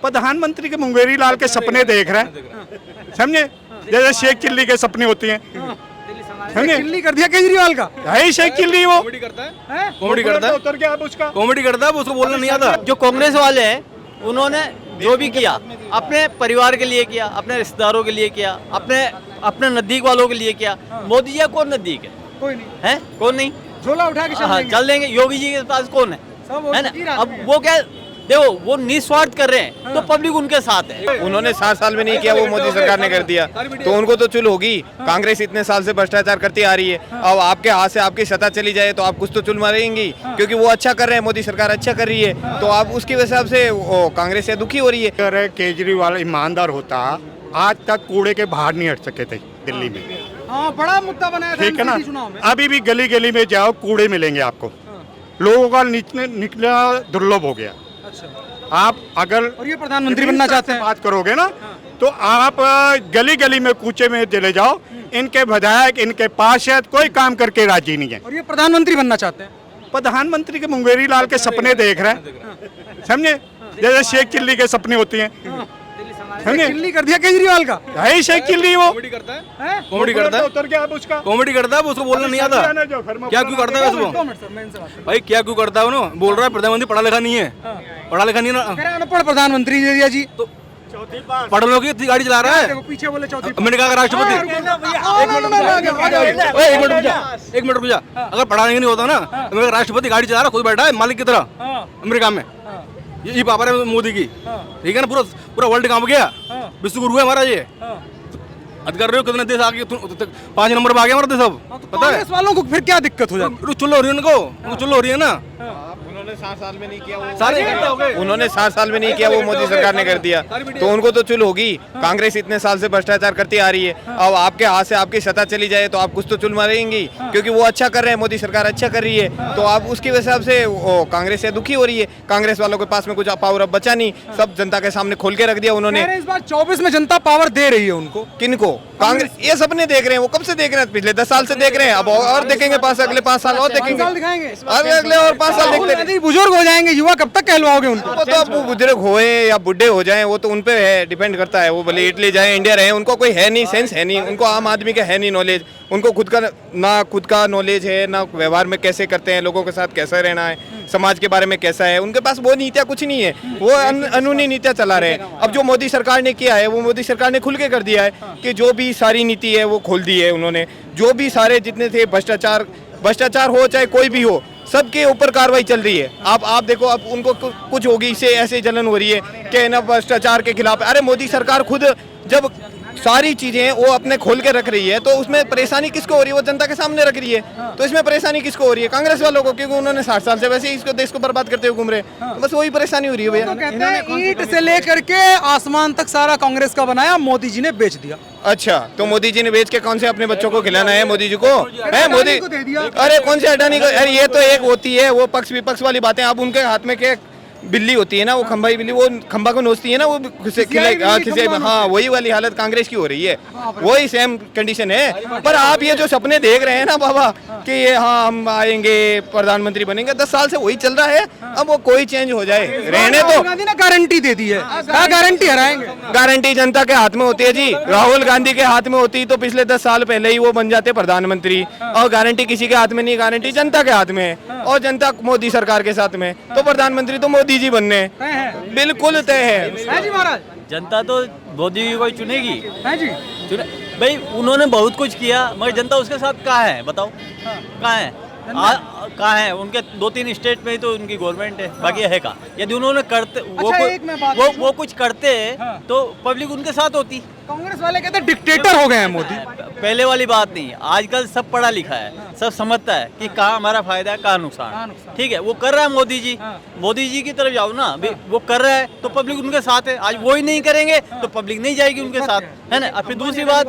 प्रधानमंत्री के मुंगेरी लाल के सपने देख रहे हैं, समझे, जैसे शेख चिल्ली के सपने होती हैं, समझे। चिल्ली कर दिया केजरीवाल का। है ही शेख चिल्ली वो, कॉमेडी करता है, कॉमेडी करता है, उतर के आप उसका कॉमेडी करता है, उसको बोलना नहीं आता। जो कांग्रेस वाले हैं उन्होंने जो भी किया अपने परिवार के लिए किया, अपने रिश्तेदारों के लिए किया, अपने नजदीक वालों के लिए किया। मोदी जी कौन नजदीक है? कोई नहीं, हैं? कौन नहीं? झोला उठा के हाँ, चल देंगे। योगी जी के पास कौन है? सब है ना? फकीर आदमी अब है। वो क्या, देखो वो निस्वार्थ कर रहे हैं तो पब्लिक उनके साथ है। उन्होंने 7 साल में नहीं किया, वो मोदी सरकार ने कर दिया, तो उनको तो चुल होगी। कांग्रेस इतने साल से भ्रष्टाचार करती आ रही है, अब आपके हाथ से आपकी सत्ता चली जाए तो आप कुछ तो चुल मारेंगी, क्योंकि वो अच्छा कर रहे हैं, मोदी सरकार अच्छा कर रही है, तो आप उसकी वजह से कांग्रेस से दुखी हो रही है। अगर केजरीवाल ईमानदार होता आज तक कूड़े के बाहर नहीं हट सके थे दिल्ली में, हाँ, बड़ा मुद्दा बनाया था ठीक है ना। एमपी चुनाव में। अभी भी गली गली में जाओ कूड़े मिलेंगे आपको, लोगों का निकला दुर्लभ हो गया। अच्छा, आप अगर और ये प्रधानमंत्री बनना चाहते हैं? बात करोगे ना तो आप गली गली में कूचे में चले जाओ, इनके विधायक इनके पार्षद कोई काम करके राजी नहीं है। और ये प्रधानमंत्री बनना चाहते हैं? प्रधानमंत्री के मुंगेरी लाल के सपने देख रहे हैं, समझे, जैसे शेख चिल्ली के सपने होती हैं, समझे। चिल्ली कर दिया केजरीवाल का। है ही शेख चिल्ली वो, कॉमेडी करता है, कॉमेडी करता है, उतर के आप उसका कॉमेडी करता है, उसको बोलना नहीं आता। क्या क्यों करता है दो उसको? मिनट सर, मैं इनसे बात करता भाई क्या क्यों करता है वो? बोल रहा है प्रधानमंत्री पढ़ा लिखा नहीं है, पढ़ा लिखा नहीं है हूं। ना, कह रहे हैं अनपढ़ प्रधानमंत्री दे दिया जी। तो पढ़ लो कि इतनी गाड़ी चला रहा है। देखो पीछे बोले चौथी। मैंने कहा राष्ट्रपति, एक मिनट रुक जा। अगर पढ़ाने नहीं होता ना तो मेरा राष्ट्रपति गाड़ी चला रहा खुद बैठा है मालिक की तरह अमेरिका में, ये पावर है मोदी की, ठीक है ना। पूरा पूरा वर्ल्ड काम गया, विश्व गुरु है हमारा ये। हद कर रहे हो, कितने देश आगे 5 नंबर पे आ गया हमारा देश अब, पता है। कांग्रेस वालों को फिर क्या दिक्कत हो जाती चुल्लो हो रही है उनको, चुल्लो हो रही है ना। उन्होंने 7 साल में नहीं किया, सारे इकट्ठे हो गए। उन्होंने 7 साल में नहीं किया, वो मोदी सरकार ने कर दिया, तो उनको तो चुल होगी। कांग्रेस इतने साल से भ्रष्टाचार करती आ रही है, अब आपके हाथ से आपकी सत्ता चली जाए तो आप कुछ तो चुल मारेंगी, क्योंकि वो अच्छा कर रहे हैं, मोदी सरकार अच्छा कर रही है, तो आप उसकी वजह से कांग्रेस से दुखी हो रही है। कांग्रेस वालों के पास में कुछ पावर अब बचा नहीं, सब जनता के सामने खोल के रख दिया उन्होंने। है। इस बार 24 में जनता पावर दे रही है उनको। किनको? कांग्रेस। ये सपने देख रहे हैं, वो कब से देख रहे हैं? पिछले 10 साल से देख रहे हैं, अब और देखेंगे, अगले 5 साल और 5 देखेंगे, साल दिखाएंगे। अगले और 5 साल देखते रहे। बुजुर्ग हो जाएंगे, युवा कब तक कहलवाओगे उनको? वो तो अब बुजुर्ग होए या बुढ़े हो जाएं, वो तो उन पे है, डिपेंड करता है। वो भले इटली जाए, इंडिया रहे, उनको कोई है नहीं, सेंस है नहीं, उनको आम आदमी का है नहीं नॉलेज। उनको खुद का नॉलेज है ना, व्यवहार में कैसे करते हैं, लोगों के साथ कैसे रहना है, समाज के बारे में कैसा है, उनके पास वो नीतियाँ कुछ नहीं है। वो कानूनी नीतियाँ चला रहे हैं। अब जो मोदी सरकार ने किया है, वो मोदी सरकार ने खुल के कर दिया है कि जो भी सारी नीति है वो खोल दी है उन्होंने। जो भी सारे जितने थे भ्रष्टाचार हो चाहे कोई भी हो, सबके ऊपर कार्रवाई चल रही है। आप देखो, अब उनको कुछ होगी, इससे ऐसे जलन हो रही है कि ना भ्रष्टाचार के खिलाफ। अरे मोदी सरकार खुद जब सारी चीजें वो अपने खोल के रख रही है तो उसमें परेशानी किसको हो रही है? वो जनता के सामने रख रही है, तो इसमें परेशानी किसको हो रही है? कांग्रेस वालों को, क्योंकि उन्होंने 60 साल से वैसे ही इसको देश को बर्बाद करते हुए घूम रहे हैं, तो बस वही परेशानी हो रही है भैया। तो कहते हैं ईंट से लेकर के आसमान तक सारा कांग्रेस का बनाया, मोदी जी ने बेच दिया। अच्छा, तो मोदी जी ने बेच के कौन से अपने बच्चों को खिलाना है? मोदी जी को है मोदी को दे दिया। अरे कौन से अडानी को? अरे ये तो एक होती है वो पक्ष विपक्ष वाली बातें। अब उनके हाथ में क्या बिल्ली होती है ना, वो खंबाई बिल्ली, वो खंबा को नोचती है ना, वो हाँ, वही वाली हालत कांग्रेस की हो रही है, वही सेम कंडीशन है। पर आप ये जो सपने देख रहे हैं ना बाबा कि ये हाँ हम आएंगे प्रधानमंत्री बनेंगे, 10 साल से वही चल रहा है। अब वो कोई चेंज हो जाए, रहने तो राहुल गांधी ने गारंटी दे दी है, क्या गारंटी हराएंगे? गारंटी जनता के हाथ में होती है जी। राहुल गांधी के हाथ में होती तो पिछले 10 साल पहले ही वो बन जाते प्रधानमंत्री। और गारंटी किसी के हाथ में नहीं, गारंटी जनता के हाथ में है, और जनता मोदी सरकार के साथ में, तो प्रधानमंत्री तो मोदी जी बनने बिल्कुल तय है जी महाराज। जनता तो मोदी जी को ही चुनेगी। है जी। भाई उन्होंने बहुत कुछ किया, मगर जनता उसके साथ कहाँ है? बताओ कहाँ है? कहाँ है? उनके 2-3 स्टेट में ही तो उनकी गवर्नमेंट है, बाकी है कहाँ? यदि उन्होंने करते वो कुछ करते तो पब्लिक उनके साथ होती। कांग्रेस वाले कहते हैं डिक्टेटर हो गए हैं मोदी। पहले वाली बात नहीं, आजकल सब पढ़ा लिखा है, सब समझता है कि कहाँ हमारा फायदा है, कहाँ नुकसान। ठीक है, वो कर रहा है मोदी जी। मोदी जी की तरफ जाओ ना, वो कर रहा है तो पब्लिक उनके साथ है। आज वो ही नहीं करेंगे तो पब्लिक नहीं जाएगी उनके साथ, है ना। फिर दूसरी बात,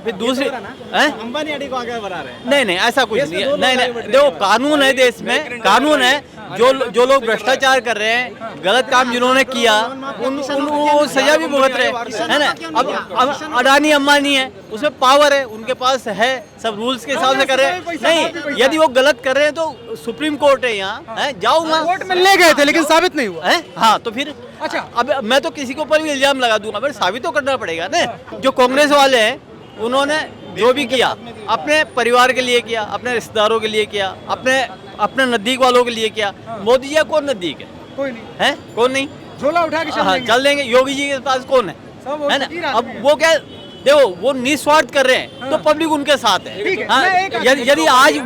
फिर दूसरी अंबानी को आगे बढ़ा रहे हैं। नहीं, ऐसा कुछ नहीं है। नहीं, देखो कानून है देश में, कानून है, जो लोग भ्रष्टाचार कर रहे हैं, गलत काम जिन्होंने किया, उनको सजा भी भुगत रहे हैं, है ना। अब अडानी अंबानी है, उसमें पावर है, उनके पास है, सब रूल्स के हिसाब से कर रहे हैं। नहीं, यदि वो गलत कर रहे हैं तो सुप्रीम कोर्ट है यहाँ, है, जाओ वहाँ। कोर्ट में ले गए थे लेकिन साबित नहीं हुआ है, हाँ, तो फिर अच्छा। अब मैं तो किसी के ऊपर भी इल्जाम लगा दूंगा, फिर साबित तो करना पड़ेगा ना। जो कांग्रेस वाले हैं, उन्होंने जो भी किया अपने परिवार के लिए किया, अपने रिश्तेदारों के लिए किया, अपने नजदीक वालों के लिए किया। मोदी जी का कौन नजदीक है? कोई नहीं, है, कौन नहीं। झोला उठा के हाँ, चल देंगे। योगी जी के पास कौन है? सब है वकील ना। आदमी अब वो क्या, देखो, वो निस्वार्थ कर रहे हैं तो पब्लिक उनके साथ है। ठीक है, हाँ, मैं एक यदि आज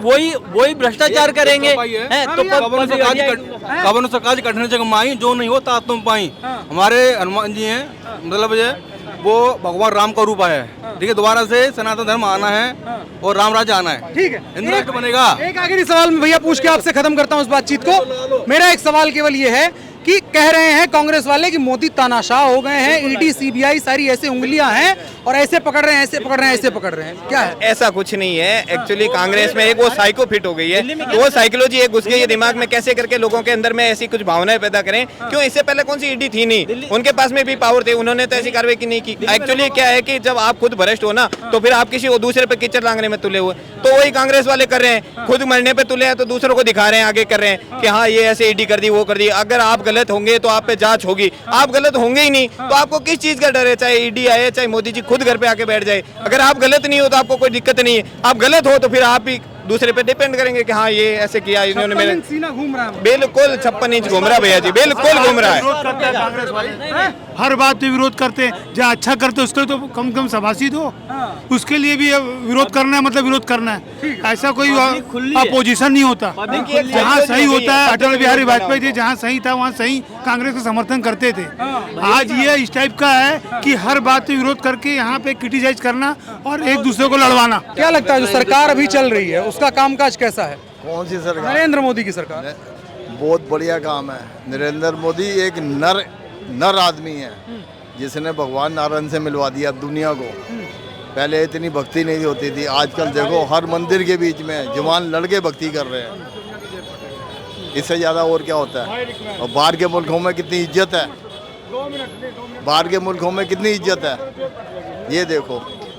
वही भ्रष्टाचार करेंगे हैं, तो गवर्नर सरकार की कठिन जगह माई जो नहीं होता तुम पाई। हमारे हनुमान जी हैं, मतलब ये वो भगवान राम का रूप आया है। ठीक है, दोबारा से सनातन धर्म आना है और राम राज्य आना है। ठीक है, हिंदू राष्ट्र बनेगा। एक आखिरी सवाल में भैया पूछ के आपसे खत्म करता हूं इस बातचीत को। मेरा एक सवाल केवल ये है कि कह रहे हैं कांग्रेस वाले कि मोदी तानाशाह हो गए हैं, ईडी सीबीआई सारी ऐसे उंगलियां हैं और ऐसे पकड़ रहे हैं, ऐसे पकड़ रहे हैं, ऐसे पकड़ रहे हैं। क्या है? ऐसा कुछ नहीं है। एक्चुअली कांग्रेस में एक वो साइको फिट हो गई है, तो वो साइकोलॉजी एक घुस गई है दिमाग में, कैसे करके लोगों के अंदर में ऐसी कुछ भावनाएं पैदा करें। क्यों, इससे पहले कौन सी ईडी थी नहीं, उनके पास में भी पावर थे, उन्होंने तो ऐसी कार्रवाई की नहीं की। एक्चुअली क्या है कि जब आप खुद भ्रष्ट हो ना, तो फिर आप किसी और दूसरे पे कीचड़ लांगने में तुले हुए, तो वही कांग्रेस वाले कर रहे हैं। खुद मरने पे तुले हैं तो दूसरों को दिखा रहे हैं, आगे कर रहे हैं कि हाँ ये ऐसे ईडी कर दी, वो कर दी। अगर आप गलत होंगे तो आप पे जांच होगी, आप गलत होंगे ही नहीं तो आपको किस चीज का डर है? चाहे ईडी आए, चाहे मोदी जी खुद घर पे आके बैठ जाए, अगर आप गलत नहीं हो तो आपको कोई दिक्कत नहीं है। आप गलत हो तो फिर आप भी दूसरे पे डिपेंड करेंगे कि हाँ ये ऐसे किया, इन्होंने मेरे। सीना घूम रहा है। बिल्कुल 56 इंच घूम रहा है भैया जी, बिल्कुल घूम रहा है। विरोध करते हैं कांग्रेस वाले, हर बात पे विरोध करते हैं। जहाँ अच्छा करते हैं उसके लिए तो कम कम सभाषित हो, उसके लिए भी विरोध करना है, मतलब विरोध करना है। ऐसा कोई अपोजिशन नहीं होता। जहाँ सही होता है, अटल बिहारी वाजपेयी थे, जहाँ सही था वहाँ सही कांग्रेस का समर्थन करते थे। आज ये इस टाइप का है कि हर बात पे विरोध करके यहाँ पे क्रिटिसाइज करना और एक दूसरे को लड़वाना। क्या लगता है जो सरकार अभी चल रही है उसका कामकाज कैसा है? कौन सी सरकार? नरेंद्र मोदी की सरकार। बहुत बढ़िया काम है। नरेंद्र मोदी एक नर आदमी है जिसने भगवान नारायण से मिलवा दिया दुनिया को। पहले इतनी भक्ति नहीं होती थी, आजकल देखो हर मंदिर के बीच में जवान लड़के भक्ति कर रहे हैं। इससे ज़्यादा और क्या होता है? और बाहर के मुल्कों में कितनी इज्जत है, बाहर के मुल्कों में कितनी इज्जत है, ये देखो।